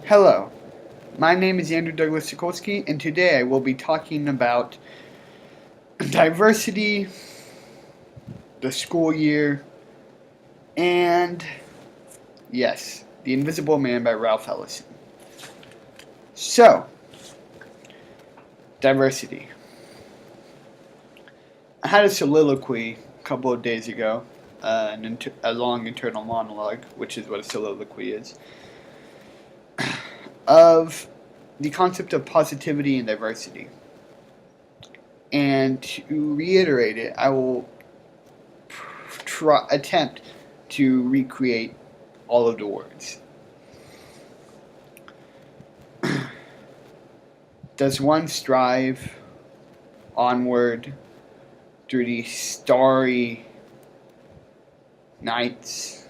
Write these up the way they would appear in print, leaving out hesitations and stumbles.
Hello, my name is Andrew Douglas Sikorski, and today I will be talking about diversity, the school year, and, yes, The Invisible Man by Ralph Ellison. So, diversity. I had a soliloquy a couple of days ago, a long internal monologue, which is what a soliloquy is, of the concept of positivity and diversity. And to reiterate it, I will attempt to recreate all of the words. Does one strive onward through the starry nights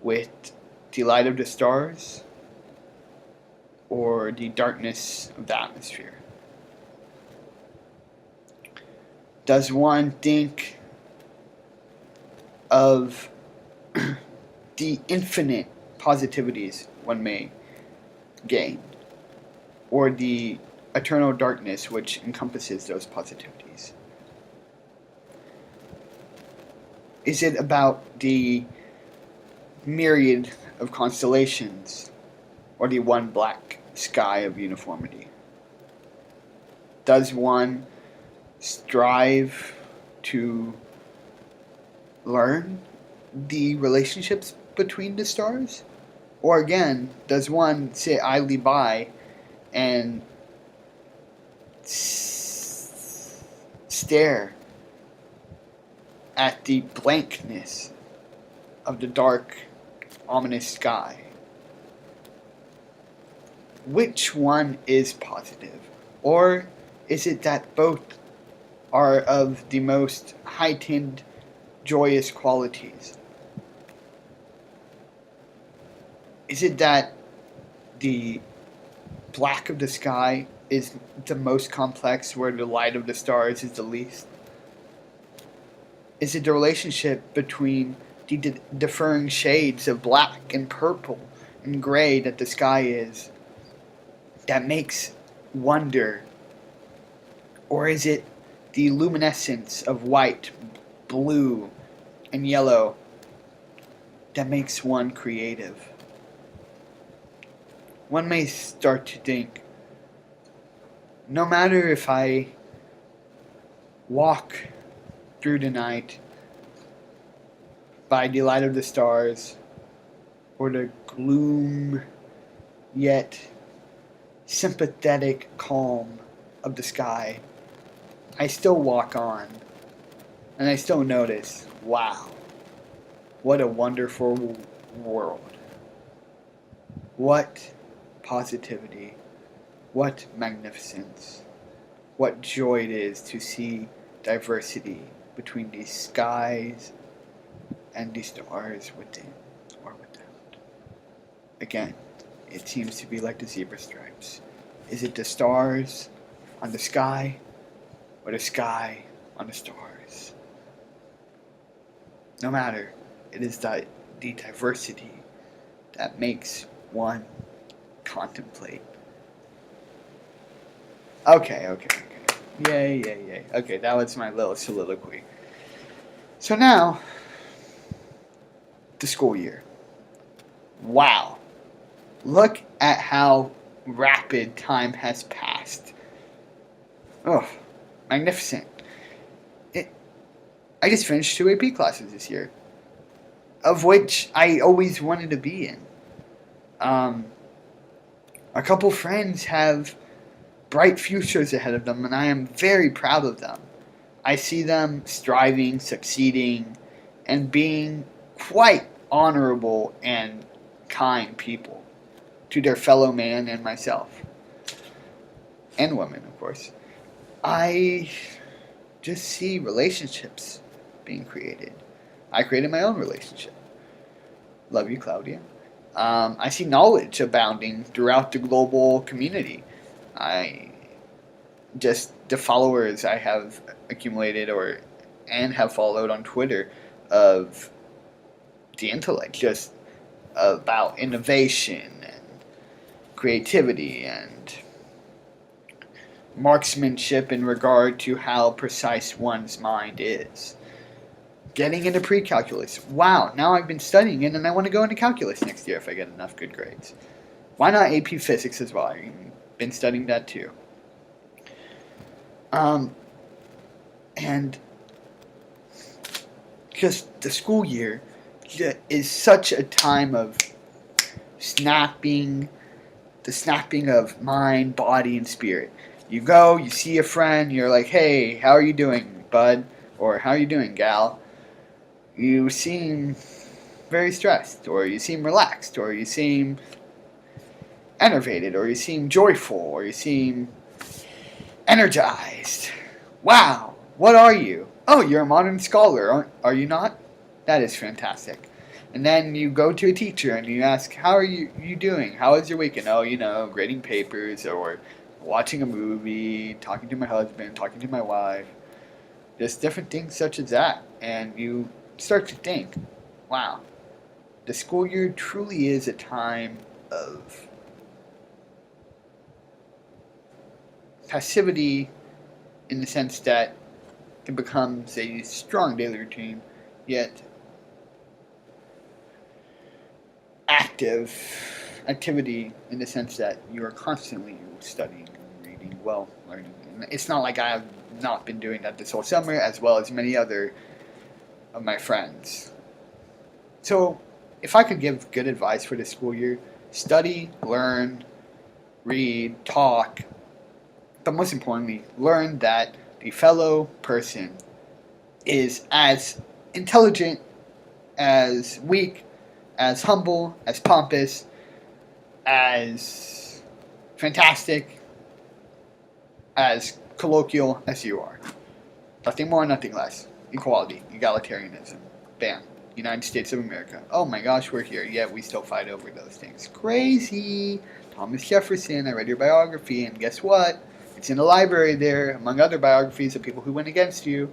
with the light of the stars or the darkness of the atmosphere? Does one think of the infinite positivities one may gain, or the eternal darkness which encompasses those positivities? Is it about the myriad of constellations, or the one black sky of uniformity? Does one strive to learn the relationships between the stars? Or again, does one sit idly by and stare at the blankness of the dark, ominous sky? Which one is positive? Or is it that both are of the most heightened, joyous qualities? Is it that the black of the sky is the most complex, where the light of the stars is the least? Is it the relationship between the differing shades of black and purple and gray that the sky is that makes wonder? Or is it the luminescence of white, blue, and yellow that makes one creative? One may start to think, no matter if I walk through the night by the light of the stars, or the gloom yet sympathetic calm of the sky, I still walk on, and I still notice, wow, what a wonderful world. What positivity, what magnificence, what joy it is to see diversity between the skies and the stars within or without. Again, it seems to be like the zebra stripes. Is it the stars on the sky, or the sky on the stars? No matter, it is the diversity that makes one contemplate. Okay. Yay. Okay, that was my little soliloquy. So now, the school year. Wow. Look at how rapid time has passed. Oh, magnificent. I just finished 2 AP classes this year, of which I always wanted to be in. A couple friends have bright futures ahead of them, and I am very proud of them. I see them striving, succeeding, and being quite honorable and kind people to their fellow man and myself. And women, of course. I just see relationships being created. I created my own relationship. Love you, Claudia. I see knowledge abounding throughout the global community. The followers I have accumulated and have followed on Twitter of the intellect, just about innovation creativity and marksmanship in regard to how precise one's mind is. Getting into pre-calculus. Wow, now I've been studying it and I want to go into calculus next year if I get enough good grades. Why not AP Physics as well? I've been studying that too. And just the school year is such a time of the snapping of mind, body, and spirit. You go, you see a friend, you're like, hey, how are you doing, bud? Or how are you doing, gal? You seem very stressed, or you seem relaxed, or you seem enervated, or you seem joyful, or you seem energized. Wow, what are you? Oh, you're a modern scholar, are you not? That is fantastic. And then you go to a teacher and you ask, how are you doing? How was your weekend? Oh, grading papers, or watching a movie, talking to my husband, talking to my wife. Just different things such as that. And you start to think, wow, the school year truly is a time of passivity in the sense that it becomes a strong daily routine, yet activity in the sense that you are constantly studying, reading, learning. And it's not like I have not been doing that this whole summer, as well as many other of my friends. So, if I could give good advice for this school year, study, learn, read, talk, but most importantly, learn that the fellow person is as intelligent, as weak, as humble, as pompous, as fantastic, as colloquial as you are. Nothing more, nothing less. Equality, egalitarianism. Bam. United States of America. Oh my gosh, we're here, yet we still fight over those things. Crazy! Thomas Jefferson, I read your biography, and guess what? It's in the library there, among other biographies of people who went against you.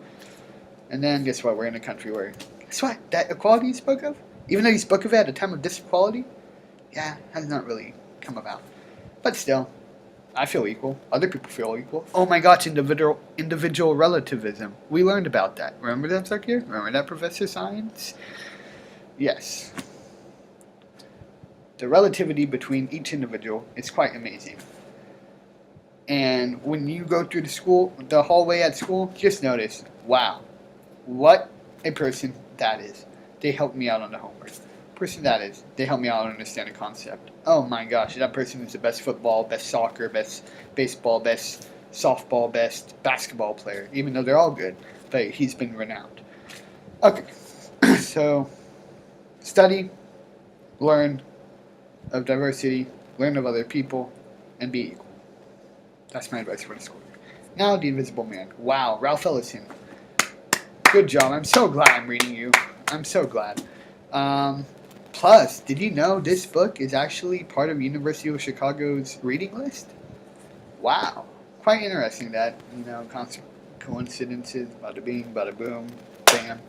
And then, guess what? We're in a country where, guess what? That equality you spoke of? Even though you spoke of it at a time of disequality? Yeah, has not really come about. But still, I feel equal. Other people feel equal. Oh my gosh, individual relativism. We learned about that. Remember that, Sarkir? Remember that, Professor Science? Yes. The relativity between each individual is quite amazing. And when you go through the hallway at school, just notice, wow, what a person that is. They helped me out on the homework. Person that is, they help me out understand a concept. Oh my gosh, that person is the best football, best soccer, best baseball, best softball, best basketball player, even though they're all good, but he's been renowned. Okay, so study, learn of diversity, learn of other people, and be equal. That's my advice for the school year. Now, The Invisible Man. Wow, Ralph Ellison. Good job. I'm so glad I'm reading you. I'm so glad. Plus, did you know this book is actually part of University of Chicago's reading list? Wow. Quite interesting that, coincidences, bada bing, bada boom, bam.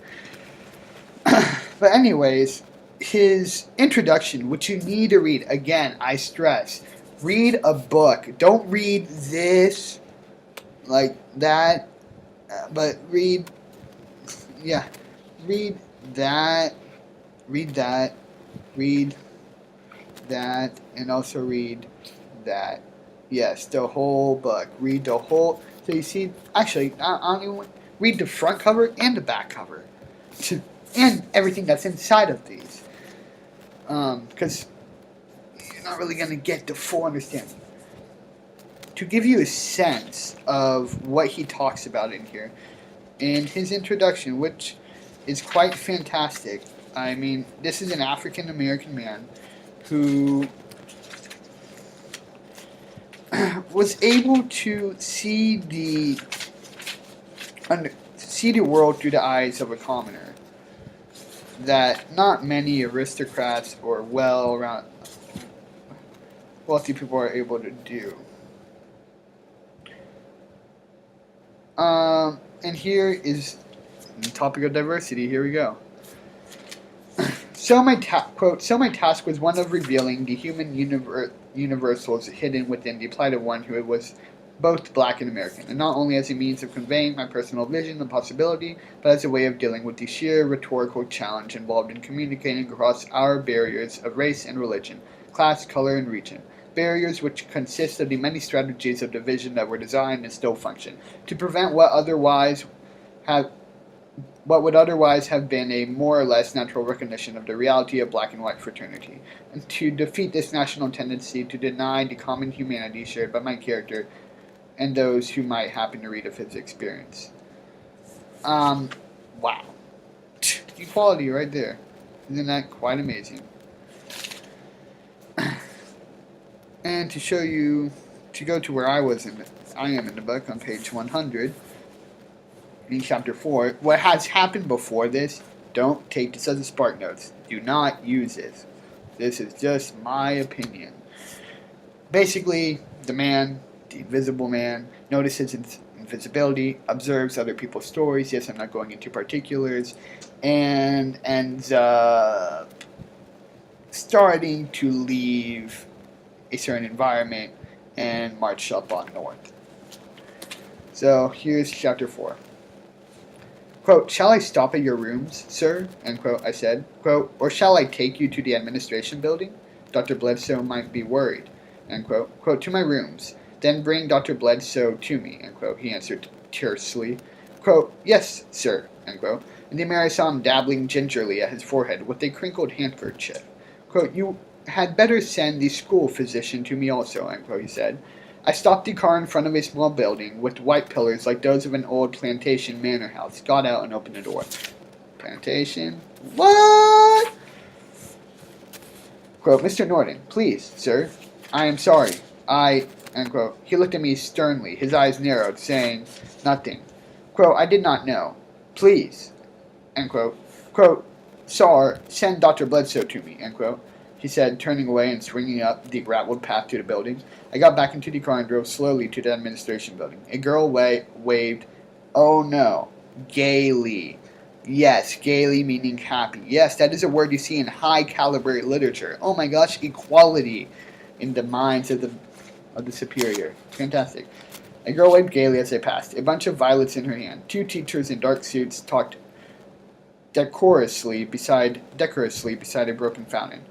But anyways, his introduction, which you need to read, again, I stress, read a book. Don't read this, like that, but read that, and also read that. Yes, the whole book. Read the whole. So you see, actually, I don't even read the front cover and the back cover, and everything that's inside of these, because you're not really going to get the full understanding. To give you a sense of what he talks about in here, in his introduction, which is quite fantastic. I mean, this is an African American man who was able to see the world through the eyes of a commoner that not many aristocrats or wealthy people are able to do. And here is the topic of diversity. Here we go. quote, so my task was one of revealing the human universals hidden within the plight of one who was both black and American, and not only as a means of conveying my personal vision and possibility, but as a way of dealing with the sheer rhetorical challenge involved in communicating across our barriers of race and religion, class, color, and region. Barriers which consist of the many strategies of division that were designed and still function to prevent what would otherwise have been a more or less natural recognition of the reality of black and white fraternity, and to defeat this national tendency to deny the common humanity shared by my character and those who might happen to read of his experience. Wow. Equality right there. Isn't that quite amazing? And to show you, to go to where I am in the book on page 100, in chapter 4, what has happened before this, don't take this as a spark notes. Do not use this. This is just my opinion. Basically, the invisible man, notices his invisibility, observes other people's stories. Yes, I'm not going into particulars, and ends up starting to leave a certain environment and march up on north. So here's chapter 4. Quote, shall I stop at your rooms, sir? End quote, I said. Quote, or shall I take you to the administration building? Dr. Bledsoe might be worried. End quote. Quote, to my rooms. Then bring Dr. Bledsoe to me, end quote, he answered tersely. Quote, yes, sir, end quote. In the mirror I saw him dabbling gingerly at his forehead with a crinkled handkerchief. Quote, you had better send the school physician to me also, end quote, he said. I stopped the car in front of a small building with white pillars like those of an old plantation manor house, got out and opened the door. Plantation? What? Quote, Mr. Norton, please, sir. I am sorry. End quote. He looked at me sternly, his eyes narrowed, saying nothing. Quote, I did not know. Please. End quote. Quote, sir, send Dr. Bledsoe to me, end quote, he said, turning away and swinging up the graveled path to the building. I got back into the car and drove slowly to the administration building. A girl waved, oh no, gaily. Yes, gaily meaning happy. Yes, that is a word you see in high-caliber literature. Oh my gosh, equality in the minds of the superior. Fantastic. A girl waved gaily as I passed, a bunch of violets in her hand. Two teachers in dark suits talked decorously beside a broken fountain.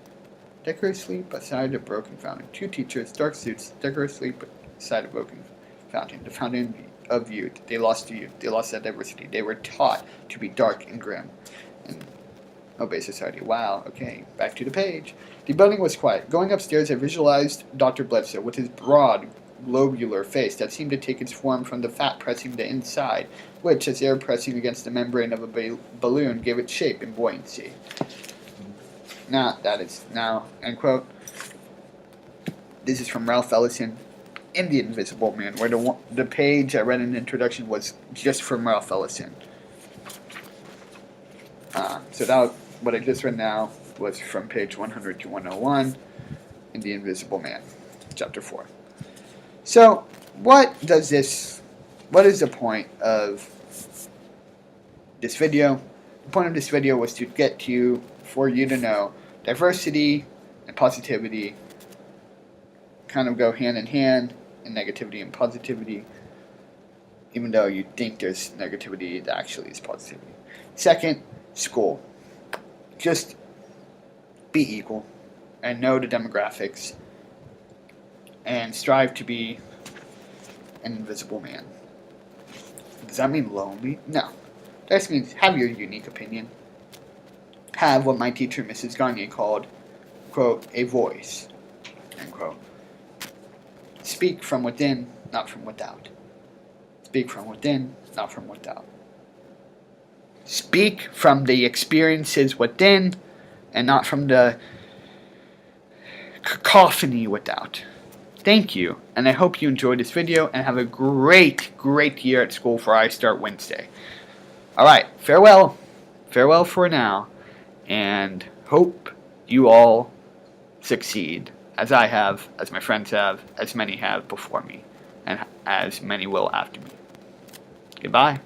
Decorously beside a broken fountain. Two teachers, dark suits, decorously beside a broken fountain. The fountain of youth. They lost youth. They lost that diversity. They were taught to be dark and grim and obey society. Wow, okay, back to the page. The building was quiet. Going upstairs, I visualized Dr. Bledsoe with his broad, globular face that seemed to take its form from the fat pressing the inside, which, as air pressing against the membrane of a balloon, gave it shape and buoyancy. Now, end quote. This is from Ralph Ellison in The Invisible Man, where the page I read in the introduction was just from Ralph Ellison. So that what I just read now was from page 100 to 101 in The Invisible Man, chapter 4. So, what is the point of this video? The point of this video was to for you to know diversity and positivity kind of go hand in hand, and negativity and positivity, even though you think there's negativity, that actually is positivity. Second, school. Just be equal and know the demographics and strive to be an invisible man. Does that mean lonely? No. That just means have your unique opinion. Have what my teacher, Mrs. Gagne, called, quote, a voice, end quote. Speak from within, not from without. Speak from within, not from without. Speak from the experiences within and not from the cacophony without. Thank you, and I hope you enjoyed this video and have a great year at school for I Start Wednesday. Alright, farewell. Farewell for now, and hope you all succeed, as I have, as my friends have, as many have before me, and as many will after me. Goodbye.